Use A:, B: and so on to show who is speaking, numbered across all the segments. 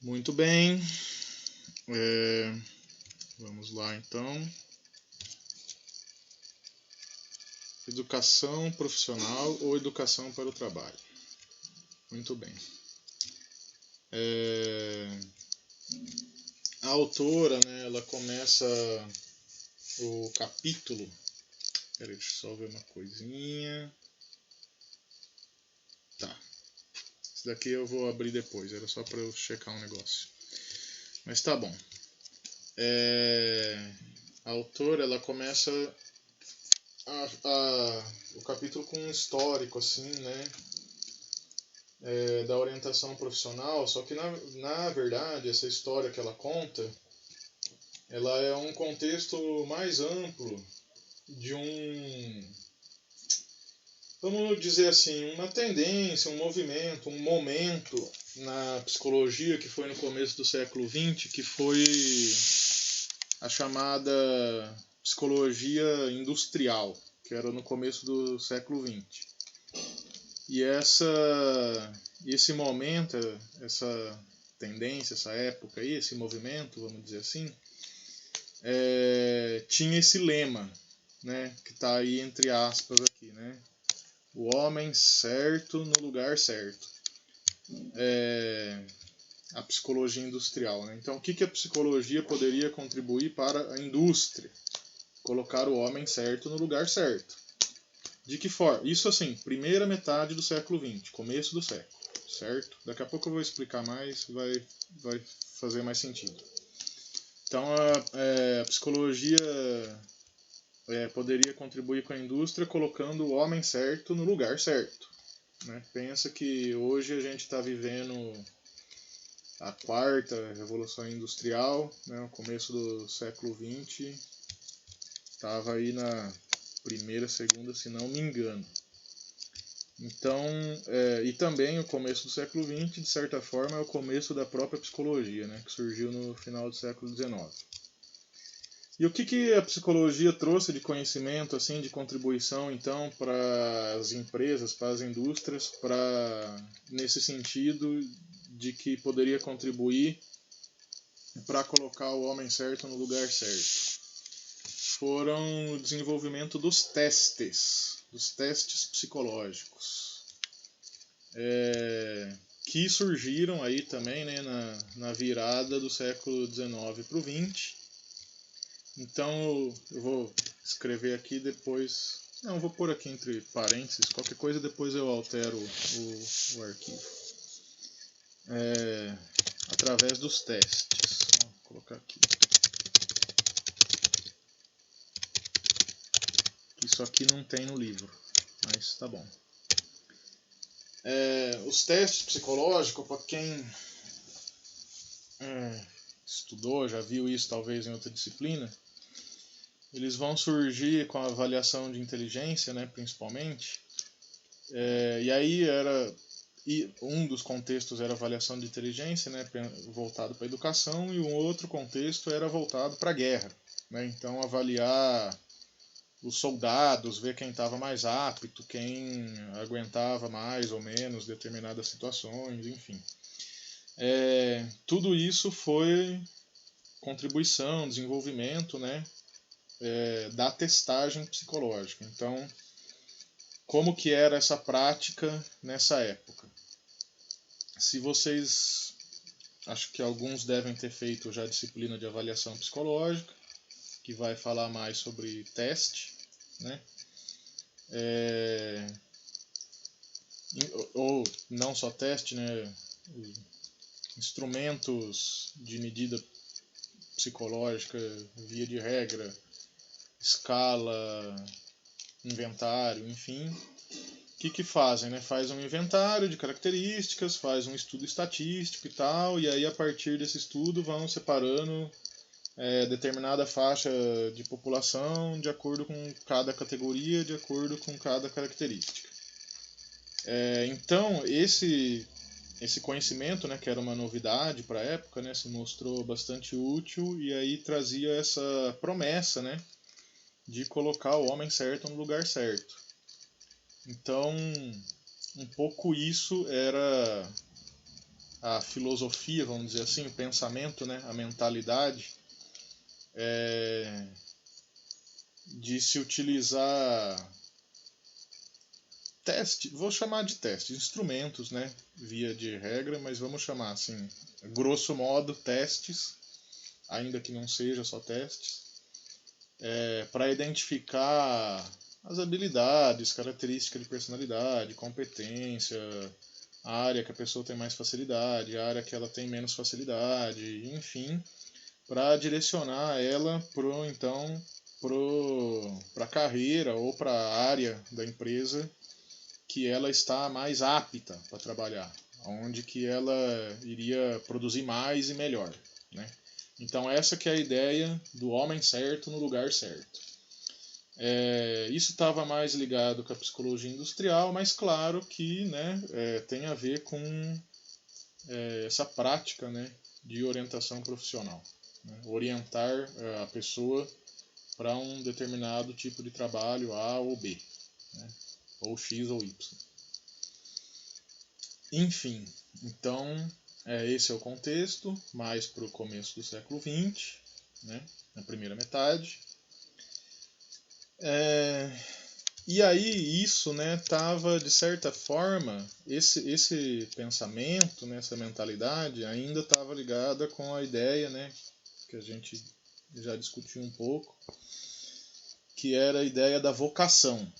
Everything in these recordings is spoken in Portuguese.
A: Muito bem. Vamos lá então. Educação profissional ou educação para o trabalho? Muito bem. A autora, né, ela começa o capítulo. Peraí, deixa eu só ver uma coisinha. Tá. Esse daqui eu vou abrir depois, era só para eu checar um negócio. Mas tá bom. A autora, ela começa o capítulo com um histórico, assim, né? Da orientação profissional, só que na verdade essa história que ela conta, ela é um contexto mais amplo de vamos dizer assim, uma tendência, um movimento, um momento na psicologia que foi no começo do século XX, que foi a chamada psicologia industrial, que era no começo do século XX. E esse momento, essa tendência, essa época aí, esse movimento, vamos dizer assim, tinha esse lema, né, que está aí entre aspas aqui, né? O homem certo no lugar certo. A psicologia industrial, né? Então, o que a psicologia poderia contribuir para a indústria? Colocar o homem certo no lugar certo. De que forma? Isso assim, primeira metade do século XX, começo do século, certo? Daqui a pouco eu vou explicar mais, vai fazer mais sentido. Então a psicologia poderia contribuir com a indústria colocando o homem certo no lugar certo. Né? Pensa que hoje a gente está vivendo a quarta revolução industrial, né? O começo do século XX estava aí na primeira, segunda, se não me engano. Então, e também o começo do século XX, de certa forma, é o começo da própria psicologia, né, que surgiu no final do século XIX. E o que a psicologia trouxe de conhecimento, assim, de contribuição, então, para as empresas, para as indústrias, nesse sentido de que poderia contribuir para colocar o homem certo no lugar certo? Foram o desenvolvimento dos testes psicológicos, que surgiram aí também, né, na virada do século XIX para o XX. Então eu vou escrever aqui depois, não, vou pôr aqui entre parênteses, qualquer coisa depois eu altero o arquivo. Através dos testes. Vou colocar aqui. Isso aqui não tem no livro, mas tá bom. Os testes psicológicos, para quem estudou, já viu isso talvez em outra disciplina, eles vão surgir com a avaliação de inteligência, né, principalmente. E aí um dos contextos era a avaliação de inteligência, né, voltado para a educação, e um outro contexto era voltado para a guerra. Né? Então avaliar os soldados, ver quem estava mais apto, quem aguentava mais ou menos determinadas situações, enfim. Tudo isso foi contribuição, desenvolvimento, né, da testagem psicológica. Então, como que era essa prática nessa época? Se vocês, acho que alguns devem ter feito já a disciplina de avaliação psicológica, que vai falar mais sobre teste, né? Ou não só teste, né? Instrumentos de medida psicológica, via de regra, escala, inventário, enfim. O que fazem? Né? Faz um inventário de características, faz um estudo estatístico e tal, e aí a partir desse estudo vão separando determinada faixa de população de acordo com cada categoria, de acordo com cada característica. Então, esse conhecimento, né, que era uma novidade para a época, né, se mostrou bastante útil e aí trazia essa promessa, né, de colocar o homem certo no lugar certo. Então, um pouco isso era a filosofia, vamos dizer assim, o pensamento, né, a mentalidade, de se utilizar teste, vou chamar de teste, instrumentos, né, via de regra, mas vamos chamar assim, grosso modo, testes, ainda que não seja só testes, para identificar as habilidades, características de personalidade, competência, a área que a pessoa tem mais facilidade, a área que ela tem menos facilidade, enfim, para direcionar ela para a carreira ou para a área da empresa que ela está mais apta para trabalhar, onde que ela iria produzir mais e melhor, né? Então essa que é a ideia do homem certo no lugar certo. Isso estava mais ligado com a psicologia industrial, mas claro que, né, tem a ver com essa prática, né, de orientação profissional, né? Orientar a pessoa para um determinado tipo de trabalho A ou B, né? Ou X ou Y. Enfim, então esse é o contexto, mais para o começo do século XX, né, na primeira metade. E aí isso, né, estava, de certa forma, esse pensamento, né, essa mentalidade ainda estava ligada com a ideia, né, que a gente já discutiu um pouco, que era a ideia da vocação.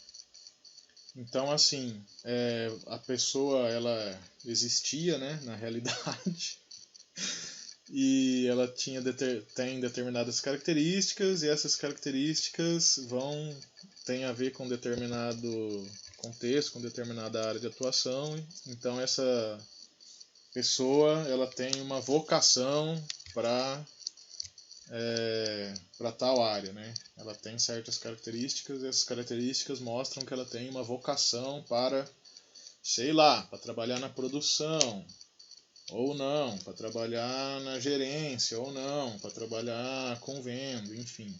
A: Então, assim, a pessoa, ela existia, né, na realidade, e ela tem determinadas características, e essas características têm a ver com determinado contexto, com determinada área de atuação. Então, essa pessoa, ela tem uma vocação para tal área, né? Ela tem certas características e essas características mostram que ela tem uma vocação para, sei lá, para trabalhar na produção, ou não, para trabalhar na gerência, ou não, para trabalhar com venda, enfim.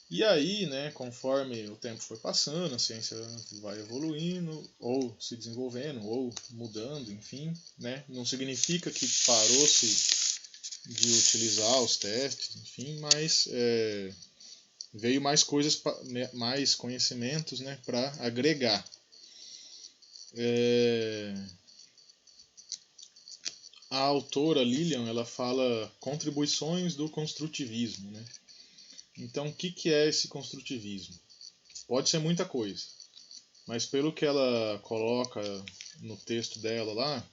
A: E aí, né, conforme o tempo foi passando, a ciência vai evoluindo, ou se desenvolvendo, ou mudando, enfim, né? Não significa que parou-se de utilizar os testes, enfim, mas veio mais coisas, mais conhecimentos, né, para agregar. A autora Lillian, ela fala contribuições do construtivismo, né? Então, o que é esse construtivismo? Pode ser muita coisa, mas pelo que ela coloca no texto dela lá,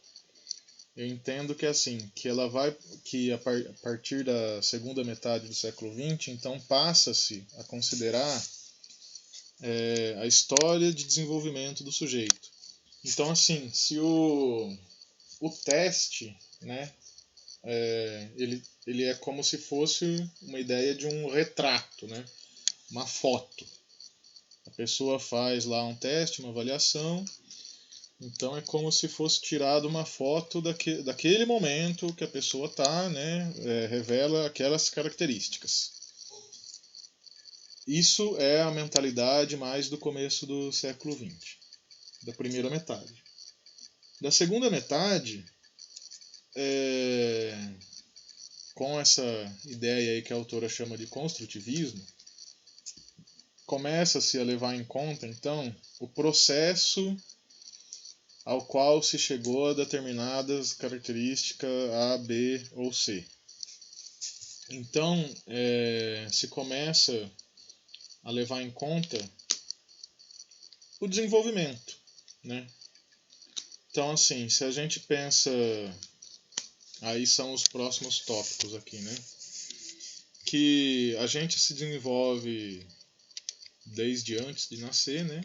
A: eu entendo que é assim, que a partir da segunda metade do século XX, então passa-se a considerar a história de desenvolvimento do sujeito. Então, assim, se o teste, né, ele é como se fosse uma ideia de um retrato, né, uma foto. A pessoa faz lá um teste, uma avaliação, então é como se fosse tirado uma foto daquele momento que a pessoa está, né, revela aquelas características. Isso é a mentalidade mais do começo do século XX, da primeira metade. Da segunda metade, com essa ideia aí que a autora chama de construtivismo, começa-se a levar em conta, então, o processo ao qual se chegou a determinadas características A, B ou C. Então, se começa a levar em conta o desenvolvimento, né? Então, assim, se a gente pensa, aí são os próximos tópicos aqui, né? Que a gente se desenvolve desde antes de nascer, né?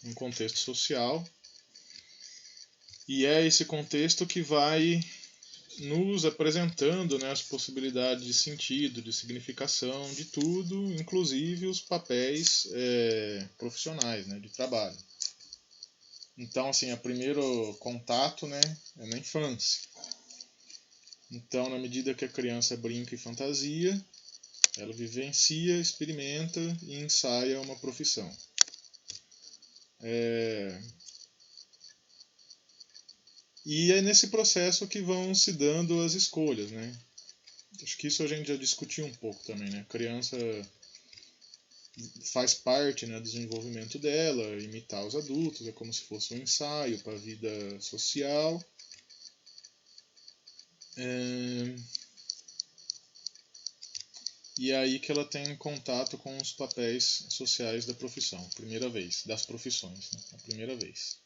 A: Um contexto social. E é esse contexto que vai nos apresentando, né, as possibilidades de sentido, de significação, de tudo, inclusive os papéis profissionais, né, de trabalho. Então, assim, o primeiro contato, né, é na infância. Então, na medida que a criança brinca e fantasia, ela vivencia, experimenta e ensaia uma profissão. E é nesse processo que vão se dando as escolhas, né? Acho que isso a gente já discutiu um pouco também, né? A criança faz parte, né, do desenvolvimento dela, imitar os adultos, é como se fosse um ensaio para a vida social. E é aí que ela tem contato com os papéis sociais da profissão, primeira vez, das profissões, né, a primeira vez.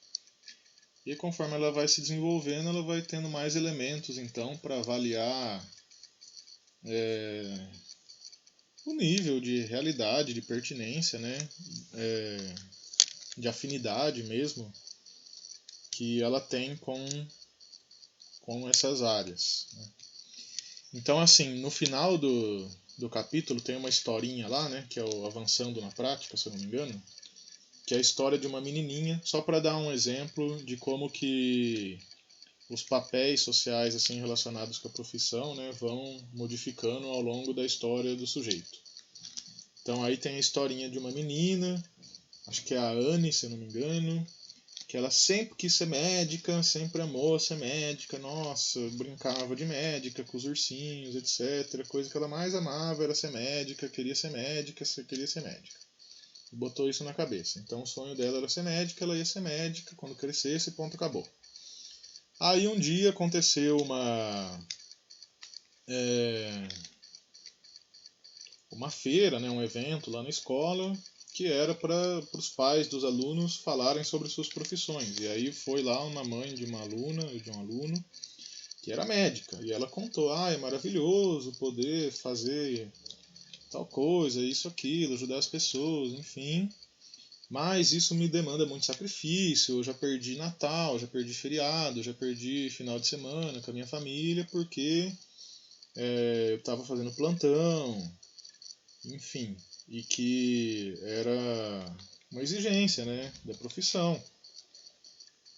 A: E conforme ela vai se desenvolvendo, ela vai tendo mais elementos, então, para avaliar o nível de realidade, de pertinência, né, de afinidade mesmo, que ela tem com essas áreas. Né. Então, assim, no final do capítulo tem uma historinha lá, né, que é o Avançando na Prática, se eu não me engano, que é a história de uma menininha, só para dar um exemplo de como que os papéis sociais assim relacionados com a profissão, né, vão modificando ao longo da história do sujeito. Então aí tem a historinha de uma menina, acho que é a Anne, se eu não me engano, que ela sempre quis ser médica, sempre amou ser médica, nossa, brincava de médica com os ursinhos, etc. A coisa que ela mais amava era ser médica, queria ser médica, queria ser médica. E botou isso na cabeça. Então o sonho dela era ser médica, ela ia ser médica quando crescesse, ponto, acabou. Aí um dia aconteceu uma feira, né, um evento lá na escola, que era para os pais dos alunos falarem sobre suas profissões. E aí foi lá uma mãe de uma aluna, de um aluno, que era médica. E ela contou, é maravilhoso poder fazer tal coisa, isso, aquilo, ajudar as pessoas, enfim. Mas isso me demanda muito sacrifício, eu já perdi Natal, já perdi feriado, já perdi final de semana com a minha família, porque eu estava fazendo plantão, enfim, e que era uma exigência, né, da profissão.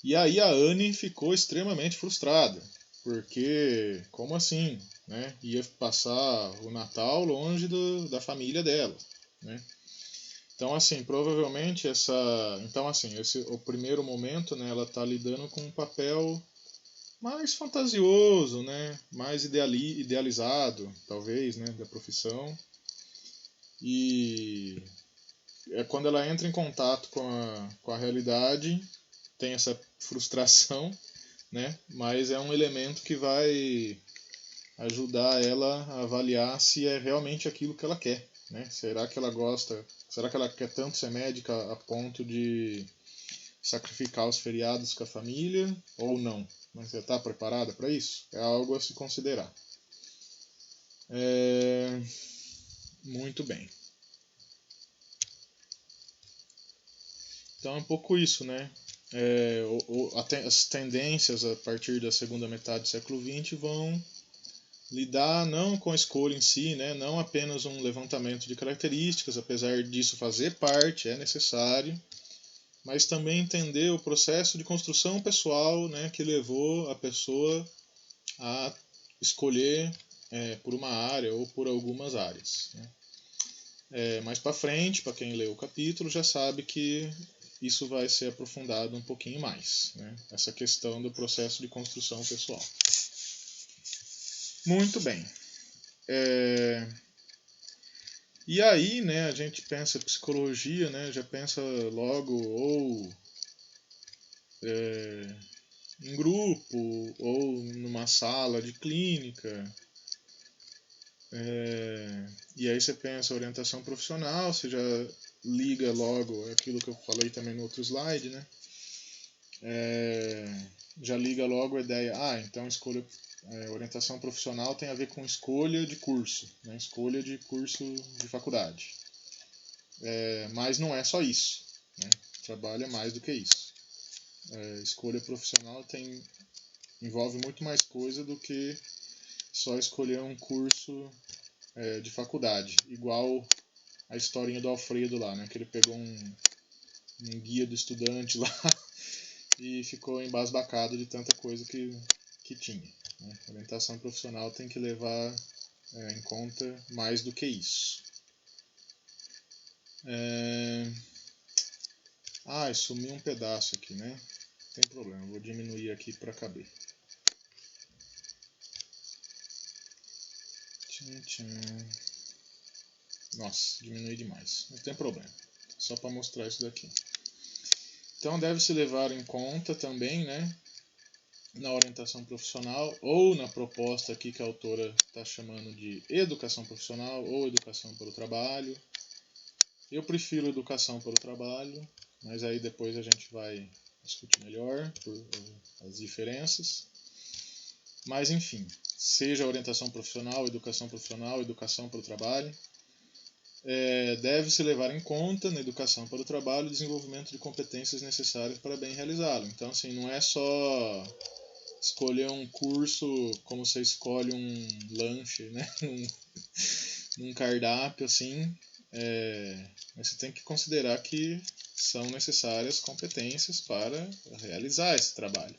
A: E aí a Anne ficou extremamente frustrada, porque como assim, né, ia passar o Natal longe da família dela, né? Então assim, provavelmente o primeiro momento, né, ela está lidando com um papel mais fantasioso, né, mais idealizado, talvez, né, da profissão. E é quando ela entra em contato com a realidade, tem essa frustração, né? Mas é um elemento que vai ajudar ela a avaliar se é realmente aquilo que ela quer, né? Será que ela gosta, será que ela quer tanto ser médica a ponto de sacrificar os feriados com a família ou não? Mas você está preparada para isso? É algo a se considerar. Muito bem. Então é um pouco isso, né? As tendências a partir da segunda metade do século XX vão lidar não com a escolha em si, né? Não apenas um levantamento de características, apesar disso fazer parte, é necessário, mas também entender o processo de construção pessoal, né, que levou a pessoa a escolher por uma área ou por algumas áreas. Né? Mais para frente, para quem leu o capítulo, já sabe que isso vai ser aprofundado um pouquinho mais, né? Essa questão do processo de construção pessoal. Muito bem. E aí, né, a gente pensa psicologia, né, já pensa logo ou em grupo ou numa sala de clínica. E aí você pensa orientação profissional, você já liga logo aquilo que eu falei também no outro slide, né? Já liga logo a ideia, então orientação profissional tem a ver com escolha de curso, né? Escolha de curso de faculdade. Mas não é só isso, né? Trabalha mais do que isso. Escolha profissional envolve muito mais coisa do que só escolher um curso de faculdade, igual a historinha do Alfredo lá, né? Que ele pegou um guia do estudante lá e ficou embasbacado de tanta coisa que tinha. Né? A orientação profissional tem que levar em conta mais do que isso. Sumiu um pedaço aqui, né? tem problema, vou diminuir aqui para caber. Nossa, diminui demais, não tem problema, só para mostrar isso daqui. Então deve-se levar em conta também, né, na orientação profissional ou na proposta aqui que a autora está chamando de educação profissional ou educação para o trabalho. Eu prefiro educação para o trabalho, mas aí depois a gente vai discutir melhor as diferenças. Mas enfim, seja orientação profissional, educação para o trabalho, deve-se levar em conta na educação para o trabalho o desenvolvimento de competências necessárias para bem realizá-lo. Então, assim, não é só escolher um curso como você escolhe um lanche, né? num cardápio, assim, mas você tem que considerar que são necessárias competências para realizar esse trabalho.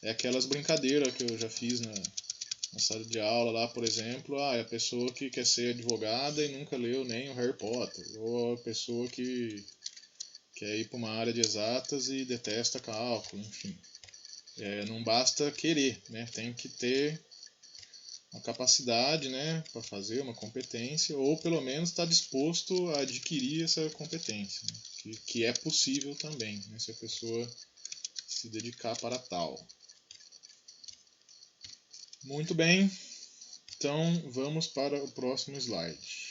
A: É aquelas brincadeiras que eu já fiz na sala de aula lá, por exemplo, a pessoa que quer ser advogada e nunca leu nem o Harry Potter, ou a pessoa que quer ir para uma área de exatas e detesta cálculo, enfim. Não basta querer, né? Tem que ter uma capacidade, né, para fazer uma competência, ou pelo menos estar disposto a adquirir essa competência, né? que é possível também, né, se a pessoa se dedicar para tal. Muito bem, então vamos para o próximo slide.